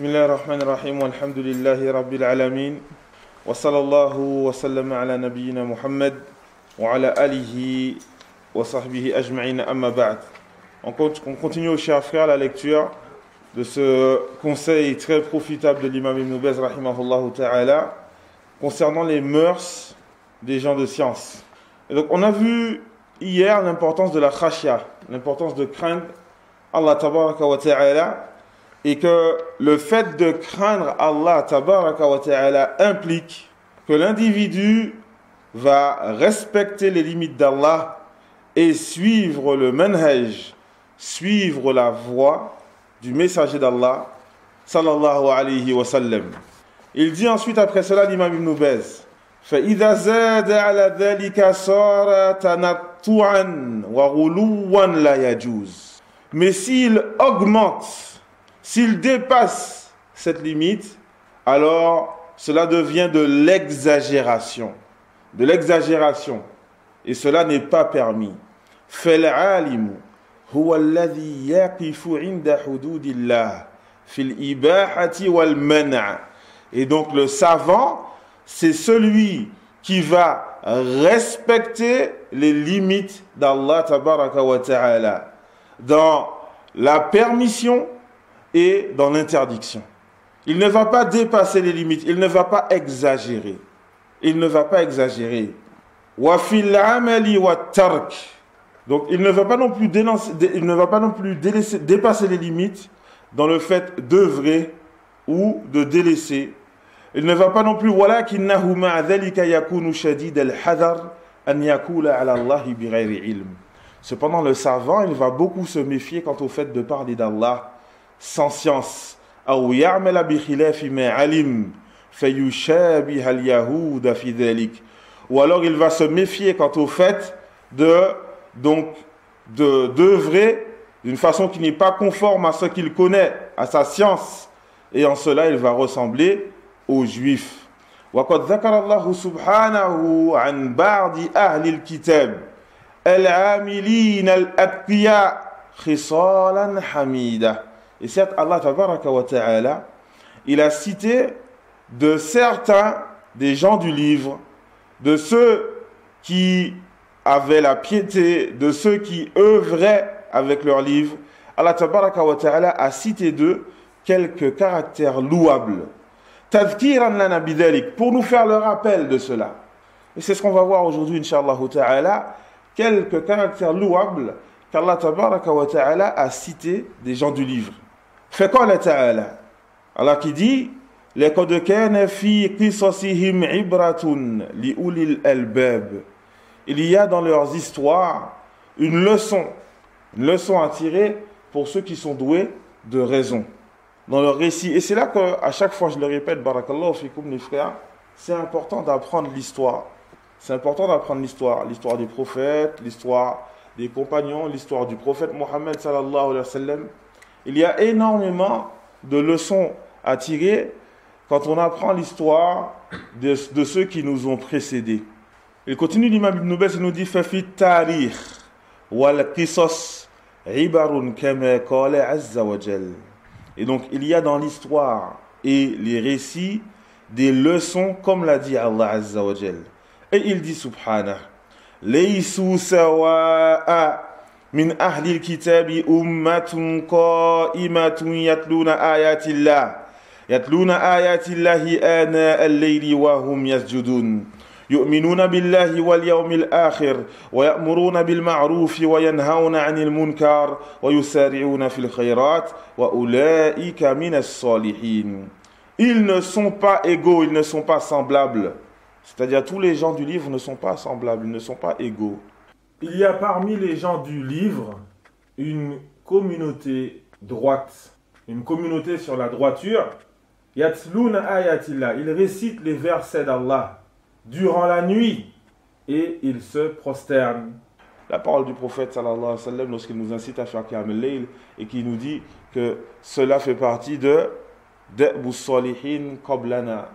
Bismillah ar-Rahman ar-Rahim, walhamdulillahi rabbil alamin, wa sallallahu wa sallam ala nabiyyina Muhammad, wa ala alihi wa sahbihi ajma'in, amma ba'd. On continue, chers frères, la lecture de ce conseil très profitable de l'imam Ibn Baz, rahimahullah ta'ala, concernant les mœurs des gens de science. Et donc, on a vu hier l'importance de la khashya, l'importance de craindre Allah tabaraka wa ta'ala, et que le fait de craindre Allah tabaraka wa ta'ala implique que l'individu va respecter les limites d'Allah et suivre le manhaj, suivre la voie du messager d'Allah sallallahu alayhi wa sallam. Il dit ensuite après cela l'imam Ibn Baz, فَإِذَا زَادَ عَلَى ذَلِكَ صَارَ تَنَطُّعًا وَغُلُوًّا لَا يَجُوزُ. Mais s'il augmente, s'il dépasse cette limite, alors cela devient de l'exagération. De l'exagération. Et cela n'est pas permis. فَالْعَالِمُ هُوَ الَّذِي يَقِفُ عِنْدَ حُدُودِ اللَّهِ فِي الْإِبَاحَةِ وَالْمَنْعِ. Et donc le savant, c'est celui qui va respecter les limites d'Allah tabaraka wa ta'ala dans la permission et dans l'interdiction. Il ne va pas dépasser les limites, il ne va pas exagérer. Il ne va pas exagérer. Wa fil amali wa tark. Donc il ne va pas non plus dépasser les limites dans le fait d'œuvrer ou de délaisser. Il ne va pas non plus walakinnahu ma'a dhalika yakunu shadid al-hadar an yakula ala Allah bighayri ilm. Cependant le savant, il va beaucoup se méfier quant au fait de parler d'Allah sans science. Ou alors il va se méfier quant au fait d'œuvrer d'une façon qui n'est pas conforme à ce qu'il connaît, à sa science, et en cela il va ressembler aux Juifs. وقد ذكر الله سبحانه عن بعض أهل الكتاب العاملين الأتقياء خصالا حميدة. Et certes, Allah tabaraka wa ta'ala, il a cité de certains des gens du livre, de ceux qui avaient la piété, de ceux qui œuvraient avec leur livre. Allah tabaraka wa ta'ala a cité d'eux quelques caractères louables. Tadhkiran lana bidhalik, pour nous faire le rappel de cela. Et c'est ce qu'on va voir aujourd'hui, inshallah ta'ala, quelques caractères louables qu'Allah tabaraka wa ta'ala a cité des gens du livre. فقال تعالى, Allah qui dit لقد كان في قصصهم عبرة لأولي الألباب. Il y a dans leurs histoires une leçon à tirer pour ceux qui sont doués de raison dans leur récit. Et c'est là qu'à chaque fois je le répète, barakallahu fikoum les frères, c'est important d'apprendre l'histoire. C'est important d'apprendre l'histoire des prophètes, l'histoire des compagnons, l'histoire du prophète Mohammed sallallahu alayhi wa sallam. Il y a énormément de leçons à tirer quand on apprend l'histoire de ceux qui nous ont précédés. Il continue, l'imam Ibn Baz nous dit فَفِي التَّارِيخ وَالْقِصَص عِبَرٌ كَمَا قَالَ عَزَّ وَجَلَّ. Et donc il y a dans l'histoire et les récits des leçons comme l'a dit Allah Azza wa Jal. Et il dit subhanah لَيْسُوا سَوَاءً من أهل الكتاب أمة قائمة يتلون آيات الله آناء الليل وهم يسجدون يؤمنون بالله واليوم الآخر ويأمرون بالمعروف وينهون عن المنكر ويسارعون في الخيرات وأولئك من الصالحين. Ils ne sont pas égaux, ils ne sont pas semblables. C'est-à-dire tous les gens du livre ne sont pas semblables, ils ne sont pas égaux. Il y a parmi les gens du livre une communauté droite, une communauté sur la droiture. Yatluna ayatillah, ils récitent les versets d'Allah durant la nuit et ils se prosternent. La parole du prophète sallallahu alayhi wa sallam lorsqu'il nous incite à faire Qiyam al-Layl et qui nous dit que cela fait partie de Da'bus Salihin Qablana.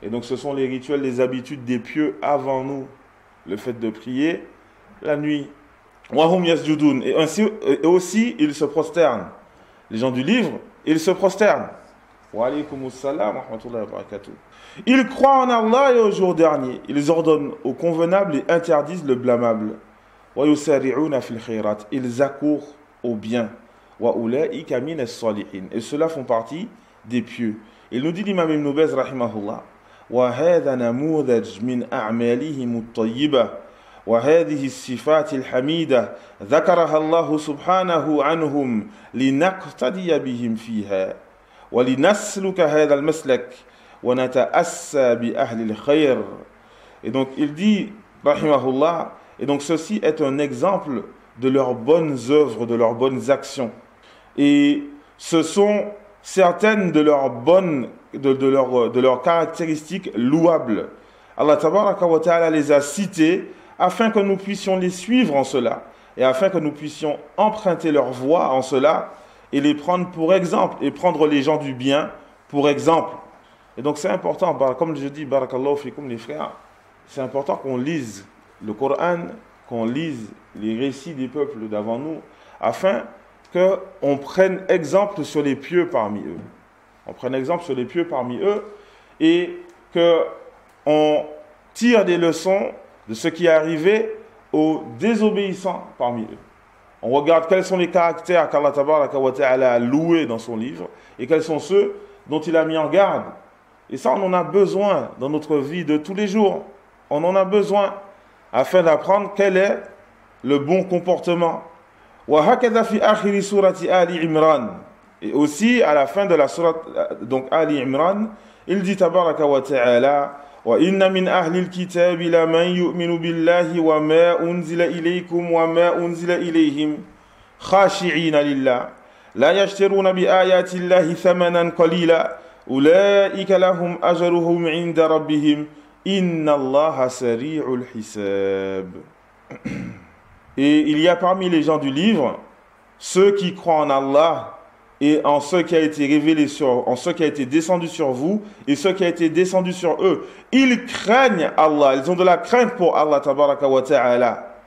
Et donc ce sont les rituels, les habitudes des pieux avant nous. Le fait de prier la nuit. Et aussi, ils se prosternent. Les gens du livre, ils se prosternent. Wa alaykum assalam wa rahmatullahi wa barakatuh. Ils croient en Allah et au jour dernier. Ils ordonnent au convenable et interdisent le blâmable. Wa yusari'una fil khairat. Ils accourent au bien. Wa ulaika min as-salihin. Et ceux-là font partie des pieux. Il nous dit l'imam Ibn Baz rahimahullah. Wa hadha namudaj min a'malihim at-tayyibah. وهذه الصفات الحميدة ذكرها الله سبحانه عنهم لنقتدي بهم فيها ولنسلك هذا المسلك ونتأسى بأهل الخير. Et donc il dit rahimahullah, et donc ceci est un exemple de leurs bonnes œuvres, de leurs bonnes actions, et ce sont certaines de leurs bonnes de leurs caractéristiques louables. Allah tabaraka wa ta'ala les a citées afin que nous puissions les suivre en cela, et afin que nous puissions emprunter leur voie en cela, et les prendre pour exemple, et prendre les gens du bien pour exemple. Et donc c'est important, comme je dis, barakallahu fikum les frères, c'est important qu'on lise le Coran, qu'on lise les récits des peuples d'avant nous, afin qu'on prenne exemple sur les pieux parmi eux. On prenne exemple sur les pieux parmi eux, et qu'on tire des leçons de ce qui est arrivé aux désobéissants parmi eux. On regarde quels sont les caractères qu'Allah tabaraka wa ta'ala a loués dans son livre et quels sont ceux dont il a mis en garde. Et ça, on en a besoin dans notre vie de tous les jours. On en a besoin afin d'apprendre quel est le bon comportement. وَهَكَذَا فِي آخِرِ سُورَةِ آلِ عِمْرَانِ. Et aussi, à la fin de la sourate, donc Ali Imran, il dit tabaraka wa ta'ala وَإِنَّ مِنْ أَهْلِ الْكِتَابِ لَمَنْ يُؤْمِنُ بِاللَّهِ وَمَا أُنْزِلَ إِلَيْكُمْ وَمَا أُنْزِلَ إِلَيْهِمْ خَاشِعِينَ لِلَّهِ لَا يَشْتَرُونَ بِآيَاتِ اللَّهِ ثَمَنًا قَلِيلًا أُولَئِكَ لَهُمْ أَجْرُهُمْ عِنْدَ رَبِّهِمْ إِنَّ اللَّهَ سَرِيعُ الْحِسَابِ. Et il y a parmi les gens du livre ceux qui croient en Allah et en ce qui a été révélé en ce qui a été descendu sur vous et ce qui a été descendu sur eux. Ils craignent Allah, ils ont de la crainte pour Allah tabaraka wa ta'ala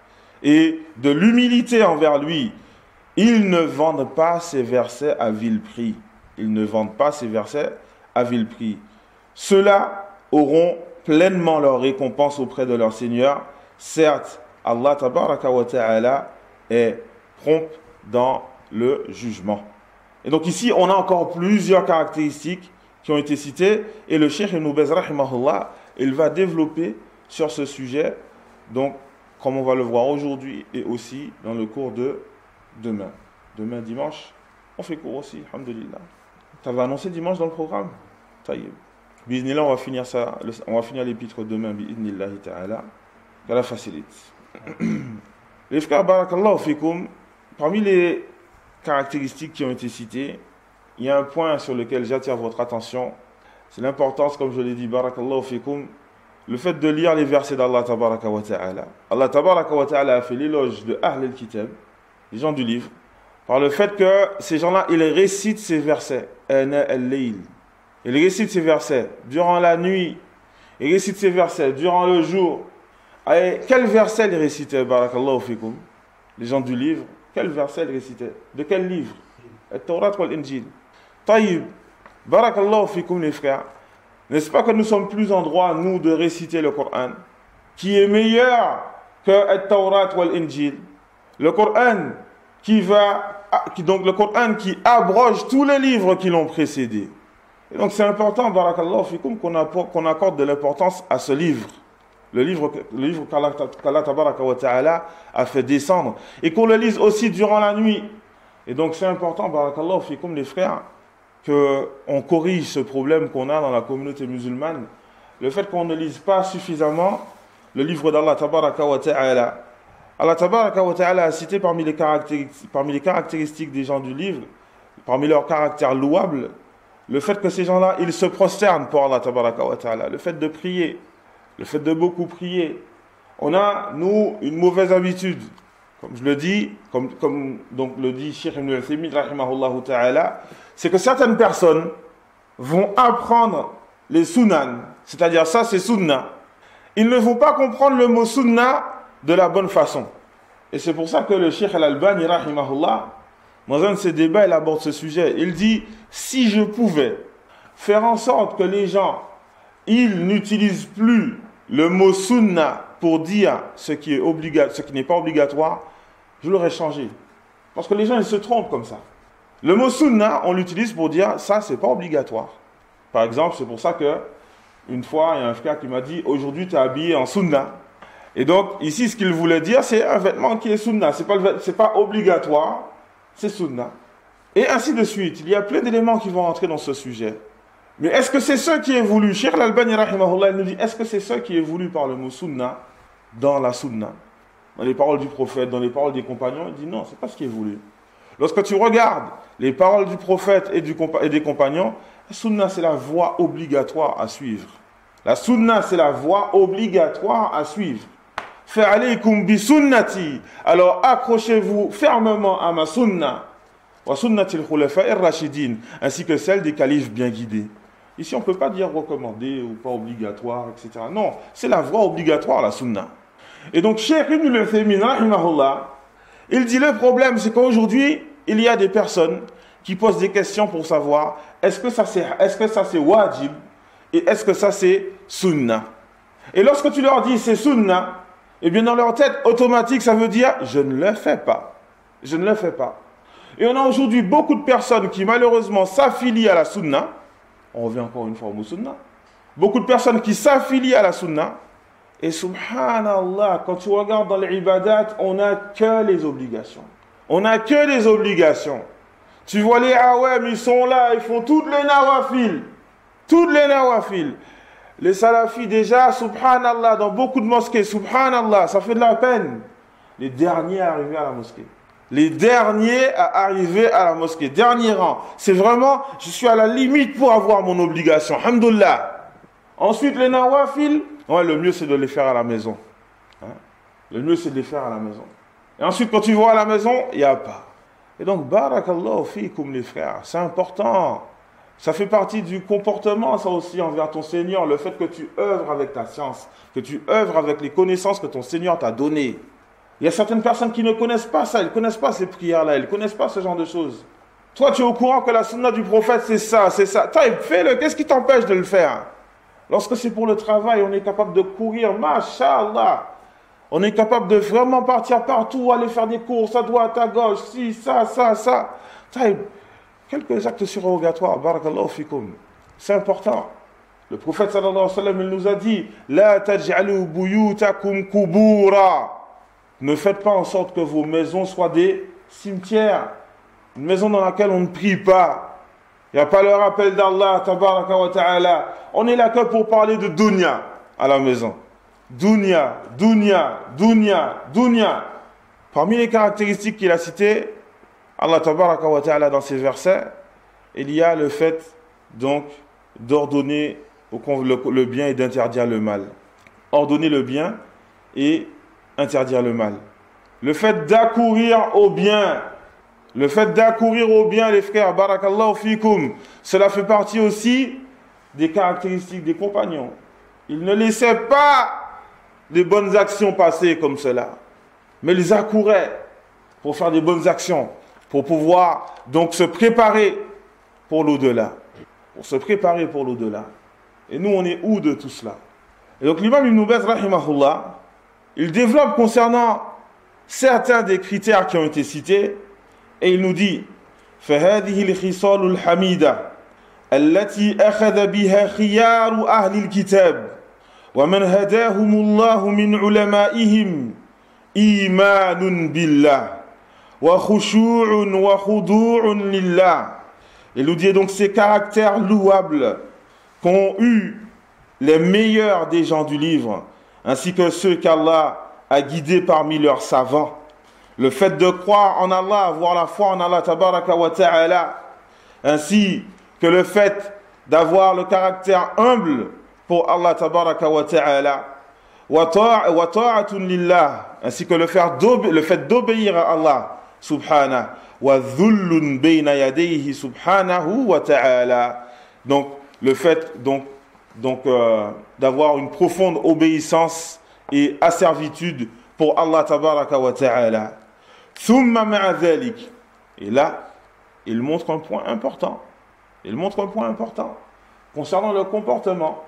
et de l'humilité envers lui. Ils ne vendent pas ces versets à vil prix. Ils ne vendent pas ces versets à vil prix. Ceux-là auront pleinement leur récompense auprès de leur Seigneur. Certes, Allah tabaraka wa ta'ala est prompt dans le jugement. Et donc ici, on a encore plusieurs caractéristiques qui ont été citées. Et le Cheikh Ibn Baz rahimahullah, il va développer sur ce sujet, donc comme on va le voir aujourd'hui et aussi dans le cours de demain. Demain dimanche, on fait cours aussi, alhamdulillah. Tu avais annoncé dimanche dans le programme? Taïb. Bismillah, on va finir ça, on va finir l'épître demain, bi'idnillahi ta'ala. Qu'Allah facilite. Les frères, barakallahu fikum, parmi les caractéristiques qui ont été citées, il y a un point sur lequel j'attire votre attention. C'est l'importance, comme je l'ai dit, barakallahu fikum, le fait de lire les versets d'Allah tabaraka wa ta'ala. Allah tabaraka wa ta'ala a fait l'éloge de Ahl al-Kitab, les gens du livre, par le fait que ces gens-là, ils récitent ces versets. Ana al-layl. Ils récitent ces versets durant la nuit. Ils récitent ces versets durant le jour. Et quel verset ils récitaient, barakallahu fikum? Les gens du livre, quel verset ils récitaient? De quel livre? Al-Tawrat ou l'Injil? Taïb, barakallahu fikum les frères. N'est-ce pas que nous sommes plus en droit, nous, de réciter le Coran, qui est meilleur que Al-Tawrat ou l'Injil? Le Coran le Coran qui abroge tous les livres qui l'ont précédé. Et donc c'est important, barakallahu fikum, qu'on accorde de l'importance à ce livre. Le livre qu'Allah tabaraka wa ta'ala a fait descendre. Et qu'on le lise aussi durant la nuit. Et donc c'est important, barakallahu fikum les frères, qu'on corrige ce problème qu'on a dans la communauté musulmane. Le fait qu'on ne lise pas suffisamment le livre d'Allah tabaraka wa ta'ala. Allah tabaraka wa ta'ala a cité parmi les caractéristiques des gens du livre, parmi leurs caractères louables, le fait que ces gens-là, ils se prosternent pour Allah tabaraka wa ta'ala. Le fait de prier. Le fait de beaucoup prier. On a, nous, une mauvaise habitude. Comme je le dis, comme donc le dit Cheikh Ibn Uthaymin, rahimahullah ta'ala, c'est que certaines personnes vont apprendre les sunan, c'est-à-dire ça c'est sunna. Ils ne vont pas comprendre le mot sunna de la bonne façon. Et c'est pour ça que le Cheikh Al-Albani, rahimahullah, dans un de ses débats, il aborde ce sujet. Il dit, si je pouvais faire en sorte que les gens, ils n'utilisent plus le mot sunna pour dire ce qui n'est pas obligatoire, je l'aurais changé. Parce que les gens, ils se trompent comme ça. Le mot sunna, on l'utilise pour dire ça, c'est pas obligatoire. Par exemple, c'est pour ça que une fois, il y a un frère qui m'a dit aujourd'hui, tu es habillé en sunna. Et donc, ici, ce qu'il voulait dire, c'est un vêtement qui est sunna. C'est pas obligatoire, c'est sunna. Et ainsi de suite. Il y a plein d'éléments qui vont entrer dans ce sujet. Mais est-ce que c'est ce qui est voulu? Cheikh Al-Albani, rahimahullah, il nous dit, est-ce que c'est ce qui est voulu par le mot sunna dans la sunna? Dans les paroles du prophète, dans les paroles des compagnons? Il dit non, c'est pas ce qui est voulu. Lorsque tu regardes les paroles du prophète et des compagnons, la sunna, c'est la voie obligatoire à suivre. La sunna, c'est la voie obligatoire à suivre. Fa'alaykum bi sunnati. Alors accrochez-vous fermement à ma sunna. Wa sunnati al-khulafa'ir rashidin, ainsi que celle des califes bien guidés. Ici, on ne peut pas dire recommandé ou pas obligatoire, etc. Non, c'est la voie obligatoire, la sunna. Et donc, Cheikh Ibn al-Uthaymin, rahimahullah, il dit le problème, c'est qu'aujourd'hui, il y a des personnes qui posent des questions pour savoir est-ce que ça c'est wajib et est-ce que ça c'est sunna. Et lorsque tu leur dis c'est sunna, eh bien dans leur tête automatique, ça veut dire je ne le fais pas. Je ne le fais pas. Et on a aujourd'hui beaucoup de personnes qui malheureusement s'affilient à la sunna. On revient encore une fois au mot sunna. Beaucoup de personnes qui s'affilient à la sunna. Et subhanallah, quand tu regardes dans les ibadat, on n'a que les obligations. On n'a que les obligations. Tu vois les awam, ils sont là, ils font toutes les nawafil. Toutes les nawafil. Les salafis déjà, subhanallah, dans beaucoup de mosquées, subhanallah, ça fait de la peine. Les derniers à arriver à la mosquée. Les derniers à arriver à la mosquée. Dernier rang. C'est vraiment, je suis à la limite pour avoir mon obligation. Alhamdulillah. Ensuite, les nawafil, ouais, le mieux c'est de les faire à la maison. Hein? Le mieux c'est de les faire à la maison. Et ensuite, quand tu vas à la maison, il n'y a pas. Et donc, barakallahu fikum les frères, c'est important. Ça fait partie du comportement, ça aussi, envers ton Seigneur, le fait que tu œuvres avec ta science, que tu œuvres avec les connaissances que ton Seigneur t'a données. Il y a certaines personnes qui ne connaissent pas ça, ils ne connaissent pas ces prières-là, ils ne connaissent pas ce genre de choses. Toi, tu es au courant que la sunna du prophète, c'est ça, c'est ça. Fais-le, qu'est-ce qui t'empêche de le faire? Lorsque c'est pour le travail, on est capable de courir, masha'Allah. On est capable de vraiment partir partout, aller faire des courses à droite, à gauche, si, ça. Quelques actes surrogatoires, barakallahu fikum. C'est important. Le prophète sallallahu alayhi wa sallam, il nous a dit La taj'alu buyutakum kubura. Ne faites pas en sorte que vos maisons soient des cimetières. Une maison dans laquelle on ne prie pas. Il n'y a pas le rappel d'Allah, tabaraka wa ta'ala. On est là que pour parler de dunya à la maison. Dunya. Parmi les caractéristiques qu'il a citées, Allah tabaraka wa ta'ala dans ces versets, il y a le fait donc d'ordonner le bien et d'interdire le mal. Ordonner le bien et interdire le mal. Le fait d'accourir au bien. Le fait d'accourir au bien, les frères, barakallahu fikum, cela fait partie aussi des caractéristiques des compagnons. Ils ne laissaient pas des bonnes actions passer comme cela, mais ils accouraient pour faire des bonnes actions, pour pouvoir donc se préparer pour l'au-delà. Pour se préparer pour l'au-delà. Et nous, on est où de tout cela? Et donc l'imam Ibn Baz, rahimahullah, il développe concernant certains des critères qui ont été cités, et il nous dit فَهَذِهِ الْخِصَالُ الْحَمِيدَةِ الَّتِي أَخَذَ بِهَا خِيَارُ أَهْلِ الْكِتَابِ وَمَنْ هَدَاهُمُ اللَّهُ مِنْ عُلَمَائِهِمْ إِيمَانٌ بِاللَّهِ وَخُشُوعٌ وَخُضُوعٌ لِلَّهِ. Il nous dit donc ces caractères louables qu'ont eu les meilleurs des gens du livre, ainsi que ceux qu'Allah a guidés parmi leurs savants. Le fait de croire en Allah, avoir la foi en Allah tabaraka wa ta'ala, ainsi que le fait d'avoir le caractère humble pour Allah tabaraka wa ta'ala, wa ta'atun lillah, ainsi que le fait d'obéir à Allah subhanahu wa dhullun bayna yadayhi subhanahu wa ta'ala. Donc le fait d'avoir une profonde obéissance et asservitude pour Allah tabaraka wa ta'ala. Thumma ma'a dhalik. Et là, il montre un point important. concernant le comportement.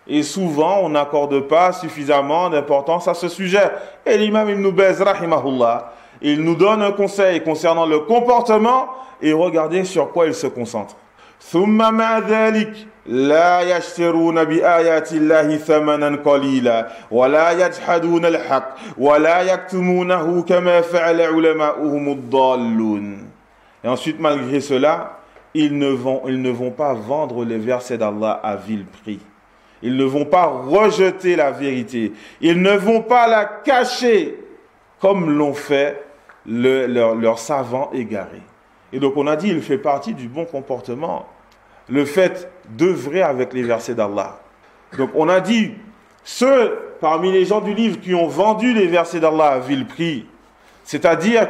Et souvent, on n'accorde pas suffisamment d'importance à ce sujet. Et l'imam Ibn Baz, rahimahullah, il nous donne un conseil concernant le comportement et regardez sur quoi il se concentre. ثم مع ذلك لا يشترون بآيات الله ثمنا قليلا ولا يجحدون الحق ولا يكتمونه كما فعل علماؤهم الضالون. Et ensuite, malgré cela, ils ne vont pas vendre les versets d'Allah à vil prix. Ils ne vont pas rejeter la vérité. Ils ne vont pas la cacher comme l'ont fait leurs savants égarés. Et donc on a dit, il fait partie du bon comportement, le fait d'œuvrer avec les versets d'Allah. Donc on a dit, ceux parmi les gens du livre qui ont vendu les versets d'Allah à vil prix, c'est-à-dire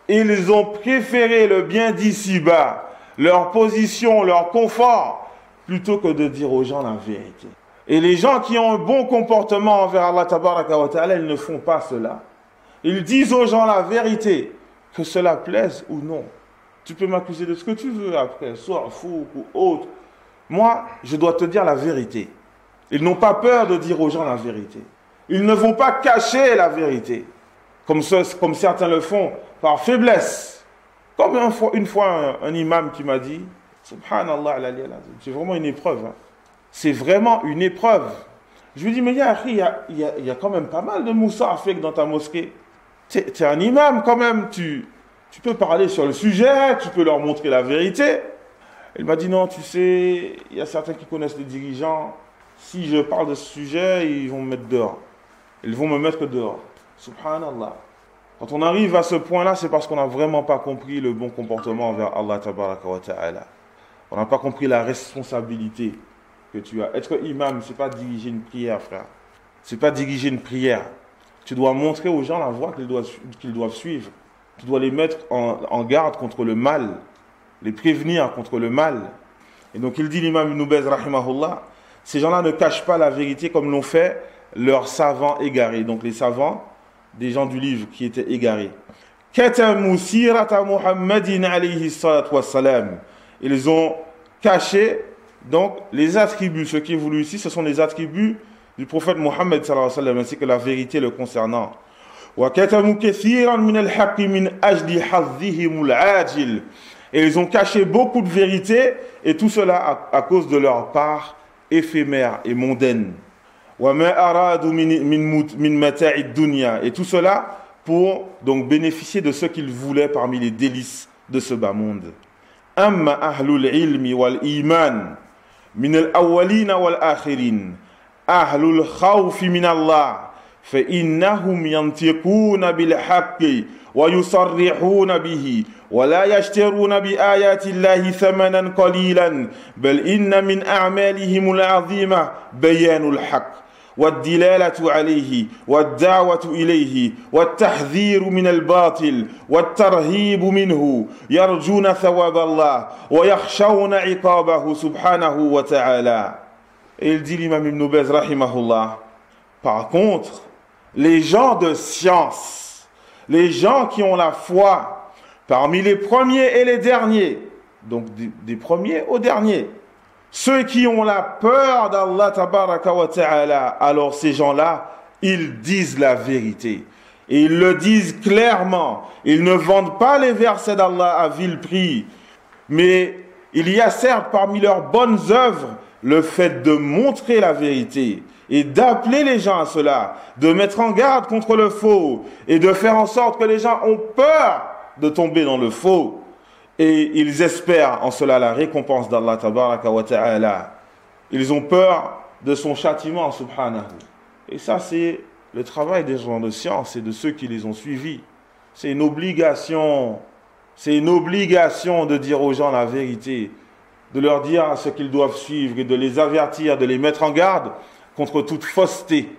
qu'ils ont préféré le bien d'ici-bas, leur position, leur confort, plutôt que de dire aux gens la vérité. Et les gens qui ont un bon comportement envers Allah tabaraka wa ta'ala, ils ne font pas cela. Ils disent aux gens la vérité, que cela plaise ou non. Tu peux m'accuser de ce que tu veux après, soit fou ou autre. Moi, je dois te dire la vérité. Ils n'ont pas peur de dire aux gens la vérité. Ils ne vont pas cacher la vérité, comme certains le font, par faiblesse. Comme une fois un imam qui m'a dit, Subhanallah, c'est vraiment une épreuve. Hein. C'est vraiment une épreuve. Je lui dis, mais il y a quand même pas mal de moussa à faire dans ta mosquée. Tu es un imam quand même, tu peux parler sur le sujet, tu peux leur montrer la vérité. Il m'a dit, non, tu sais, il y a certains qui connaissent les dirigeants. Si je parle de ce sujet, ils vont me mettre dehors. Ils vont me mettre dehors. Subhanallah. Quand on arrive à ce point-là, c'est parce qu'on n'a vraiment pas compris le bon comportement envers Allah tabaraka wa ta'ala. On n'a pas compris la responsabilité que tu as. Être imam, ce n'est pas diriger une prière, frère. Ce n'est pas diriger une prière. Tu dois montrer aux gens la voie qu'ils doivent suivre. Tu dois les mettre en garde contre le mal, les prévenir contre le mal. Et donc il dit l'imam Ibn Baz, rahimahullah, ces gens-là ne cachent pas la vérité comme l'ont fait leurs savants égarés. Donc les savants, des gens du livre qui étaient égarés. Katamu sirata Muhammadin alayhi salatu wassalam. Ils ont caché donc les attributs. Ce qui est voulu ici, ce sont les attributs du prophète Mohammed sallallahu alayhi wa sallam, ainsi que la vérité le concernant. Et ils ont caché beaucoup de vérités, et tout cela à cause de leur part éphémère et mondaine. Et tout cela pour donc bénéficier de ce qu'ils voulaient parmi les délices de ce bas monde. Amma ahlul ilmi wal iman min al awwalina wal akhirin ahlul khawfi min Allah فإنهم ينطقون بالحق ويصرحون به ولا يشترون بآيات الله ثمنا قليلا بل إن من أعمالهم العظيمة بيان الحق والدلالة عليه والدعوة إليه والتحذير من الباطل والترهيب منه يرجون ثواب الله ويخشون عقابه سبحانه وتعالى. Et il dit l'imam Ibn Baz rahimahullah, par contre, les gens de science, les gens qui ont la foi, parmi les premiers et les derniers, donc des premiers aux derniers, ceux qui ont la peur d'Allah tabaraka wa ta'ala, alors ces gens-là, ils disent la vérité. Et ils le disent clairement. Ils ne vendent pas les versets d'Allah à vil prix. Mais il y a certes parmi leurs bonnes œuvres le fait de montrer la vérité et d'appeler les gens à cela, de mettre en garde contre le faux et de faire en sorte que les gens ont peur de tomber dans le faux. Et ils espèrent en cela la récompense d'Allah tabaraka wa ta'ala. Ils ont peur de son châtiment, subhanahu. Et ça, c'est le travail des gens de science et de ceux qui les ont suivis. C'est une obligation. C'est une obligation de dire aux gens la vérité, de leur dire ce qu'ils doivent suivre et de les avertir, de les mettre en garde contre toute fausseté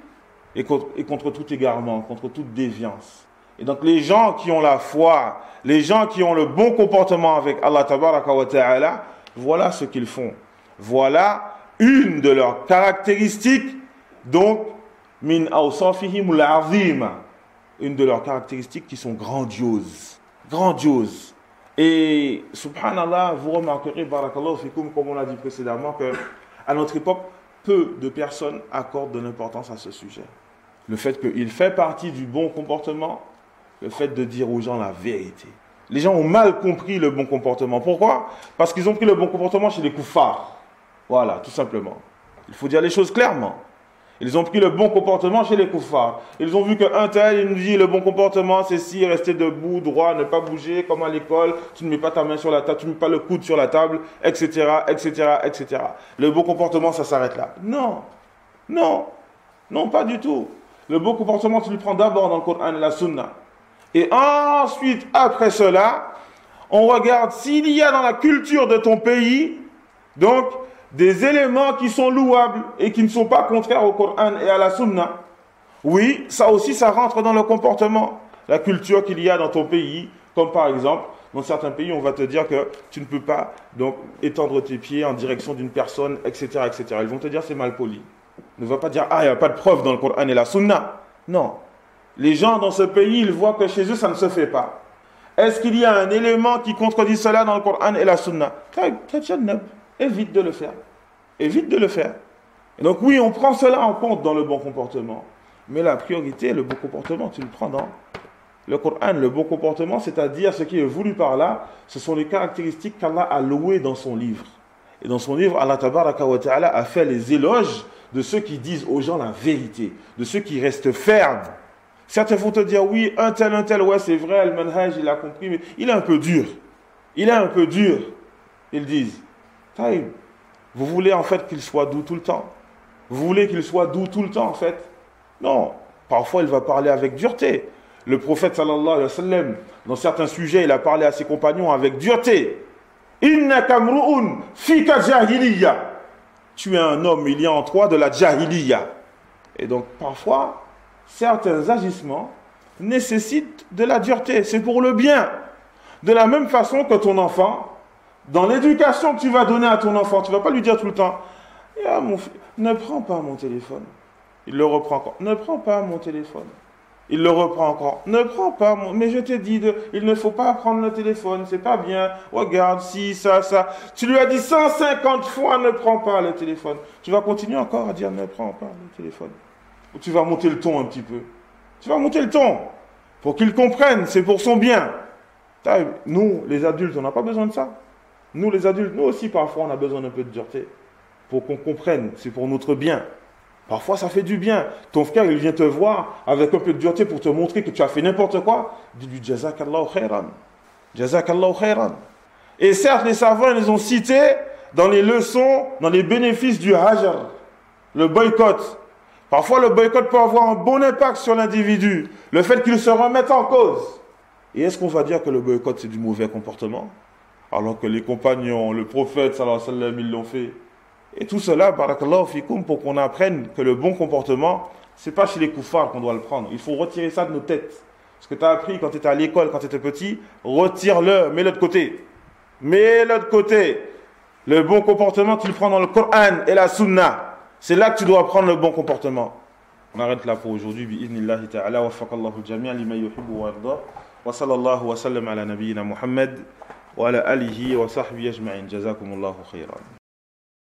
et contre tout égarement, contre toute déviance. Et donc les gens qui ont la foi, les gens qui ont le bon comportement avec Allah tabaraka wa ta'ala, voilà ce qu'ils font. Voilà une de leurs caractéristiques, donc min awsafihim al-azima, une de leurs caractéristiques qui sont grandioses. Grandioses. Et subhanallah, vous remarquerez, barakallahu fikum, comme on l'a dit précédemment, que À notre époque, peu de personnes accordent de l'importance à ce sujet. Le fait qu'il fait partie du bon comportement, le fait de dire aux gens la vérité. Les gens ont mal compris le bon comportement. Pourquoi? Parce qu'ils ont pris le bon comportement chez les koufars. Voilà, tout simplement. Il faut dire les choses clairement. Ils ont pris le bon comportement chez les koufars. Ils ont vu qu'un tel, il nous dit le bon comportement, c'est si rester debout, droit, ne pas bouger, comme à l'école, tu ne mets pas ta main sur la table, tu ne mets pas le coude sur la table, etc., etc., etc. Le bon comportement, ça s'arrête là. Non, non, non, pas du tout. Le bon comportement, tu le prends d'abord dans le Coran et la Sunna. Et ensuite, après cela, on regarde s'il y a dans la culture de ton pays, donc, des éléments qui sont louables et qui ne sont pas contraires au Coran et à la Sunna. Oui, ça aussi, ça rentre dans le comportement. La culture qu'il y a dans ton pays, comme par exemple, dans certains pays, on va te dire que tu ne peux pas donc étendre tes pieds en direction d'une personne, etc., etc. Ils vont te dire c'est mal poli. Ne va pas dire ah, il n'y a pas de preuve dans le Coran et la Sunna. Non. Les gens dans ce pays, ils voient que chez eux, ça ne se fait pas. Est-ce qu'il y a un élément qui contredit cela dans le Coran et la Sunna? Évite de le faire. Évite de le faire. Et donc oui, on prend cela en compte dans le bon comportement. Mais la priorité, le bon comportement, tu le prends dans le Coran. Le bon comportement, c'est-à-dire ce qui est voulu par là, ce sont les caractéristiques qu'Allah a louées dans son livre. Et dans son livre, Allah Tabaraka wa Ta'ala a fait les éloges de ceux qui disent aux gens la vérité, de ceux qui restent fermes. Certains vont te dire, oui, un tel, ouais, c'est vrai, le manhaj, il a compris, mais il est un peu dur. Il est un peu dur. Ils disent, Taïb, vous voulez en fait qu'il soit doux tout le temps? Vous voulez qu'il soit doux tout le temps en fait? Non, parfois il va parler avec dureté. Le prophète sallallahu alayhi wa sallam, dans certains sujets, il a parlé à ses compagnons avec dureté. Innaka mru'un fika jahiliya. Tu es un homme, il y a en toi de la jahiliya. Et donc parfois, certains agissements nécessitent de la dureté. C'est pour le bien. De la même façon que ton enfant, dans l'éducation que tu vas donner à ton enfant, tu ne vas pas lui dire tout le temps ah, mon fils, ne prends pas mon téléphone. Il le reprend encore. Ne prends pas mon téléphone. Il le reprend encore. Ne prends pas mon... Mais je t'ai dit, il ne faut pas prendre le téléphone, c'est pas bien. Regarde, si, ça. Tu lui as dit 150 fois, ne prends pas le téléphone. Tu vas continuer encore à dire, ne prends pas le téléphone. Ou tu vas monter le ton un petit peu. Tu vas monter le ton. Pour qu'il comprenne, c'est pour son bien. Nous, les adultes, on n'a pas besoin de ça. Nous, les adultes, nous aussi, parfois, on a besoin d'un peu de dureté. Pour qu'on comprenne, c'est pour notre bien. Parfois, ça fait du bien. Ton frère, il vient te voir avec un peu de dureté pour te montrer que tu as fait n'importe quoi. Dis-lui, Jazakallahu khairan. Jazakallahu khairan. Et certes, les savants, ils ont cité dans les leçons, dans les bénéfices du hajar, le boycott. Parfois, le boycott peut avoir un bon impact sur l'individu. Le fait qu'il se remette en cause. Et est-ce qu'on va dire que le boycott, c'est du mauvais comportement? Alors que les compagnons, le prophète, sallallahu alayhi wa sallam, ils l'ont fait. Et tout cela, barakallahu fikoum, pour qu'on apprenne que le bon comportement, c'est pas chez les koufars qu'on doit le prendre. Il faut retirer ça de nos têtes. Ce que tu as appris quand tu étais à l'école, quand tu étais petit, retire-le, mets-le de côté. Mets-le de côté. Le bon comportement, tu le prends dans le Coran et la Sunna. C'est là que tu dois prendre le bon comportement. On arrête là pour aujourd'hui. Bi'idhnillahi ta'ala, wa faqallahu al-jami'a lima yuhibbu wa yarda. Wa sallallahu wa sallam ala nabiyyina Muhammad wa ala alihi wa sahbihi ajma'in. Jazakumullahu khairan.